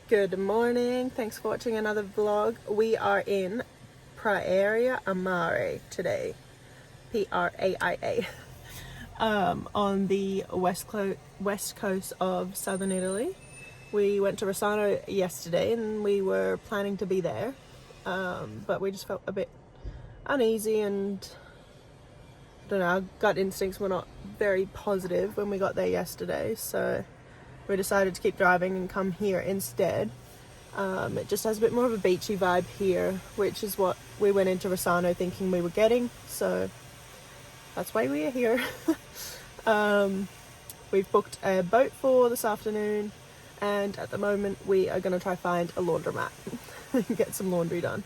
Good morning, thanks for watching another vlog. We are in Praia A Mare today, Praia, on the west coast of southern Italy. We went to Rossano yesterday and we were planning to be there, but we just felt a bit uneasy and I don't know, our gut instincts were not very positive when we got there yesterday, so we decided to keep driving and come here instead. It just has a bit more of a beachy vibe here, which is what we went into Rossano thinking we were getting, so that's why we are here. We've booked a boat for this afternoon, and at the moment we are going to try find a laundromat and get some laundry done.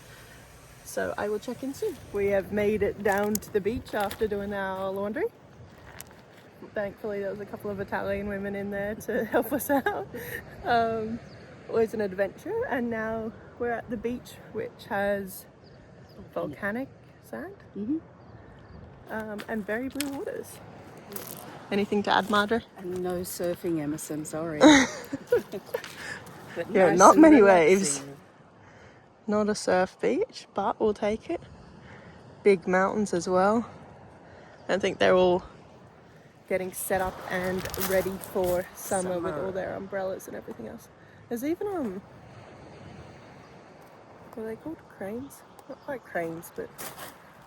So I will check in soon. We have made it down to the beach after doing our laundry. Thankfully there was a couple of Italian women in there to help us out. Always an adventure, and now we're at the beach, which has volcanic sand and very blue waters. Anything to add, Madre? No surfing, Emerson, sorry. Yeah, nice, not many waves. Not a surf beach, but we'll take it. Big mountains as well. I think they're all getting set up and ready for summer with all their umbrellas and everything else. There's even what are they called? Cranes? Not quite cranes, but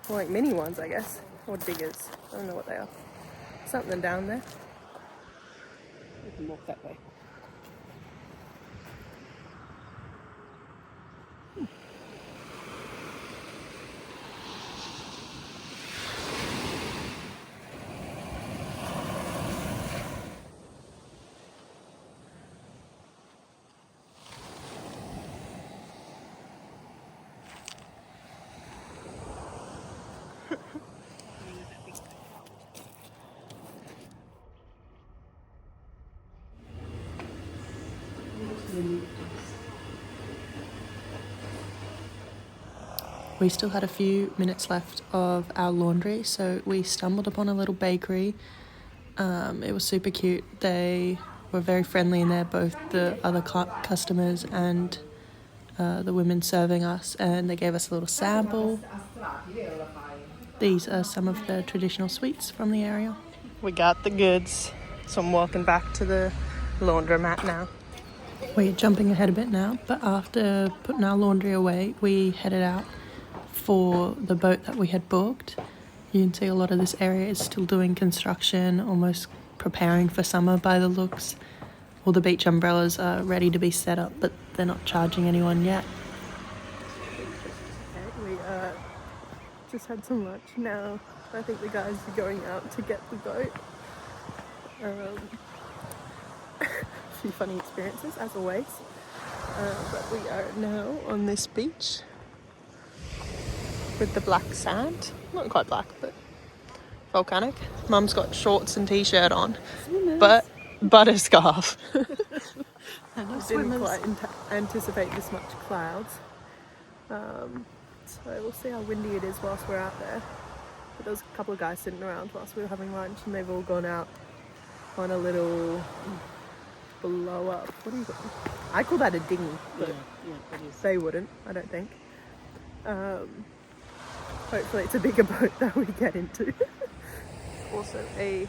more like mini ones, I guess, or diggers. I don't know what they are. Something down there. We can walk that way. We still had a few minutes left of our laundry, so we stumbled upon a little bakery. It was super cute. They were very friendly in there, both the other customers and the women serving us, and they gave us a little sample. These are some of the traditional sweets from the area. We got the goods, so I'm walking back to the laundromat now. We're jumping ahead a bit now, but after putting our laundry away, we headed out for the boat that we had booked. You can see a lot of this area is still doing construction, almost preparing for summer by the looks. All the beach umbrellas are ready to be set up, but they're not charging anyone yet. We just had some lunch now. I think the guys are going out to get the boat. A few funny experiences as always, but we are now on this beach with the black sand. Not quite black, but volcanic. Mum's got shorts and t-shirt on, but a scarf. Didn't quite anticipate this much clouds, so we'll see how windy it is whilst we're out there. But there was a couple of guys sitting around whilst we were having lunch, and they've all gone out on a little blow up. What do you call it? I call that a dinghy, but yeah, it is. They wouldn't, I don't think. Hopefully it's a bigger boat that we get into. Also a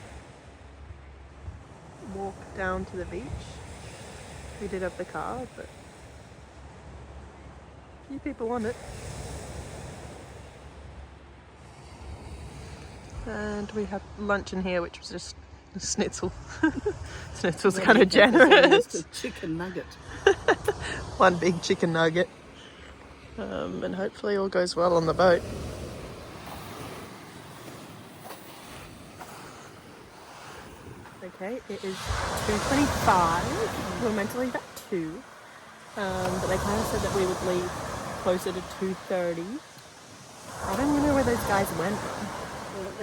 walk down to the beach. We did have the car, but a few people on it. And we had lunch in here, which was just a schnitzel. Schnitzel's kind of generous. Just a chicken nugget. One big chicken nugget. And hopefully all goes well on the boat. Okay, it is 2:25. We're meant to leave at 2, but they kind of said that we would leave closer to 2:30. I don't even know where those guys went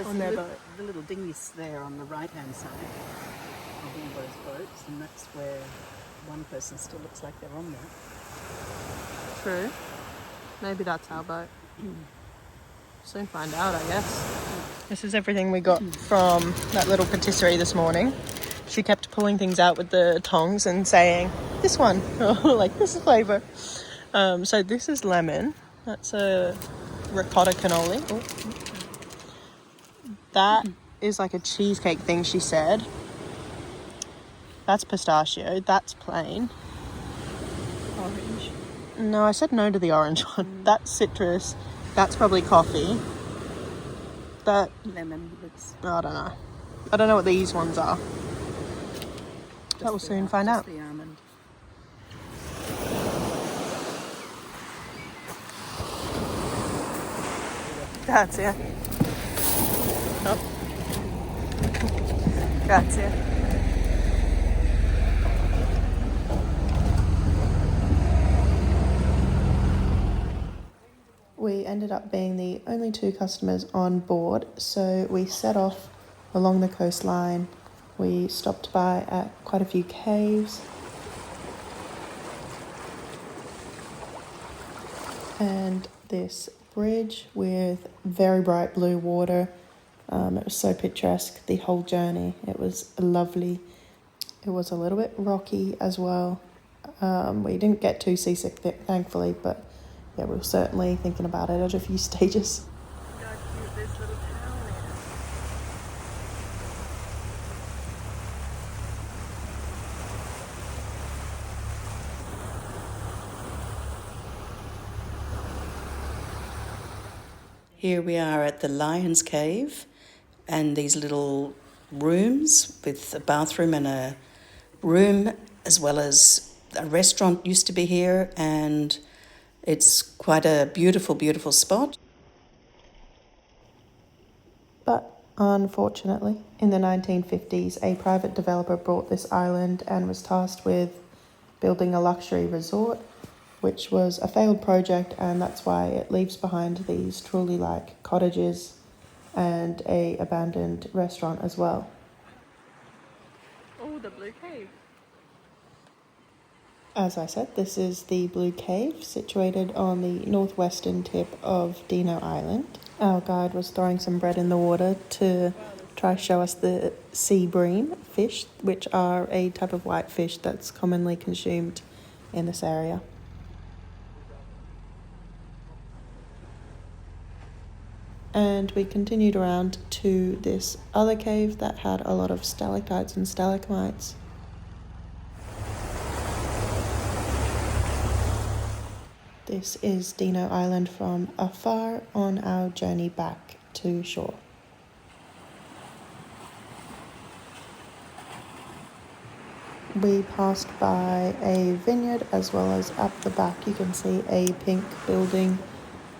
on their boat. The little dinghies there on the right-hand side of all those boats, and that's where one person still looks like they're on there. True. Maybe that's our boat. Soon find out, I guess. This is everything we got from that little patisserie this morning. She kept pulling things out with the tongs and saying, this one. Oh, like this flavour. So this is lemon. That's a ricotta cannoli. Oh. That is like a cheesecake thing, she said. That's pistachio. That's plain. Orange. No, I said no to the orange one. That's citrus. That's probably coffee. That, Lemon looks. I don't know. I don't know what these ones are. But we'll soon find out. The almond. Grazie. Oh. Grazie. We ended up being the only 2 customers on board, so we set off along the coastline. We stopped by at quite a few caves. And this bridge with very bright blue water. It was so picturesque the whole journey. It was lovely. It was a little bit rocky as well. We didn't get too seasick, thankfully, but yeah, we were certainly thinking about it at a few stages. Look how cute this little town is. Here we are at the Lion's Cave, and these little rooms with a bathroom and a room, as well as a restaurant used to be here, and it's quite a beautiful, beautiful spot. But unfortunately, in the 1950s, a private developer bought this island and was tasked with building a luxury resort, which was a failed project, and that's why it leaves behind these truly like cottages and a abandoned restaurant as well. Oh, the Blue Cave. As I said, this is the Blue Cave, situated on the northwestern tip of Dino Island. Our guide was throwing some bread in the water to try to show us the sea bream fish, which are a type of white fish that's commonly consumed in this area. And we continued around to this other cave that had a lot of stalactites and stalagmites. This is Dino Island from afar on our journey back to shore. We passed by a vineyard, as well as at the back you can see a pink building,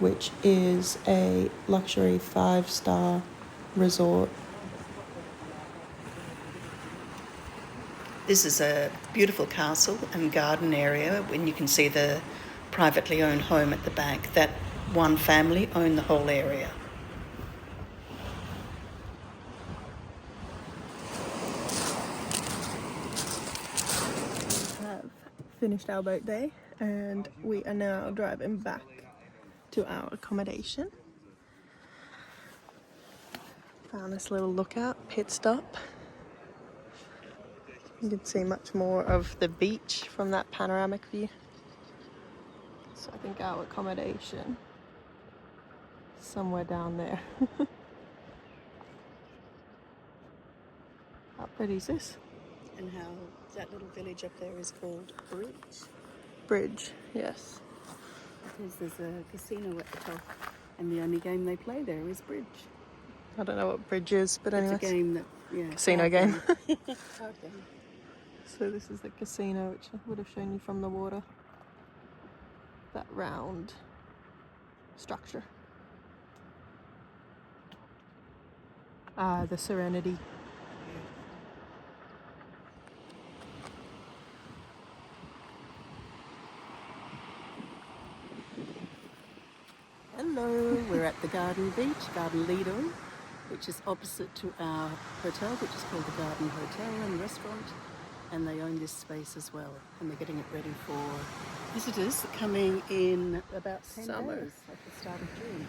which is a luxury 5-star resort. This is a beautiful castle and garden area when you can see the privately owned home at the back. That one family owned the whole area. Have finished our boat day and we are now driving back to our accommodation. Found this little lookout pit stop. You can see much more of the beach from that panoramic view. So I think our accommodation is somewhere down there. How pretty is this? And how that little village up there is called Bridge. Bridge, yes. Because there's a casino at the top, and the only game they play there is Bridge. I don't know what bridge is, but anyway. It's a game that, yeah. Casino game. Card game. So this is the casino, which I would have shown you from the water. That round structure. Ah, the Serenity. Hello, we're at the Garden Beach, Garden Lido, which is opposite to our hotel, which is called the Garden Hotel and Restaurant, and they own this space as well, and they're getting it ready for visitors coming in about 10 Summer. days at the start of June.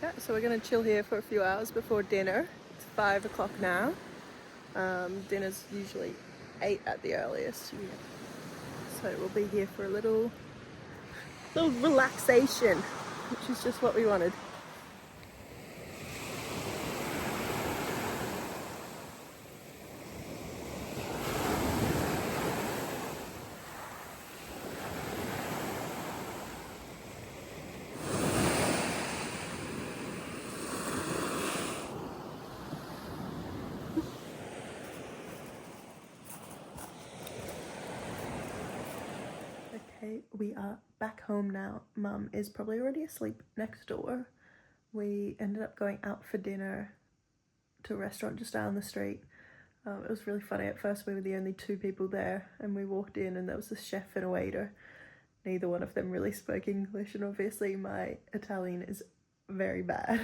Yeah, so we're gonna chill here for a few hours before dinner. It's 5 o'clock now. Dinner's usually 8 at the earliest. So we'll be here for a little relaxation, which is just what we wanted. Okay, we are back home now. Mum is probably already asleep next door. We ended up going out for dinner to a restaurant just down the street. It was really funny. At first we were the only 2 people there, and we walked in and there was a chef and a waiter. Neither one of them really spoke English, and obviously my Italian is very bad.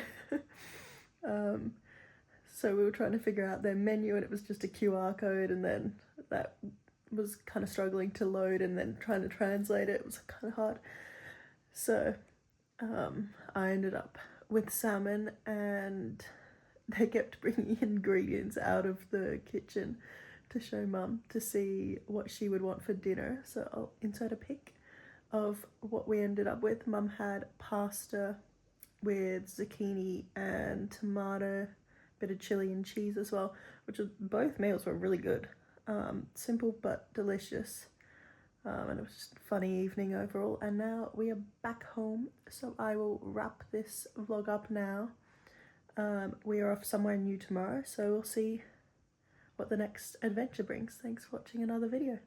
So we were trying to figure out their menu, and it was just a QR code, and then that was kind of struggling to load, and then trying to translate it was kind of hard. So I ended up with salmon, and they kept bringing ingredients out of the kitchen to show Mum to see what she would want for dinner. So I'll insert a pic of what we ended up with. Mum had pasta with zucchini and tomato, bit of chili and cheese as well, which was, both meals were really good. Simple but delicious. And it was just a funny evening overall. And now we are back home, so I will wrap this vlog up now. We are off somewhere new tomorrow, so we'll see what the next adventure brings. Thanks for watching another video.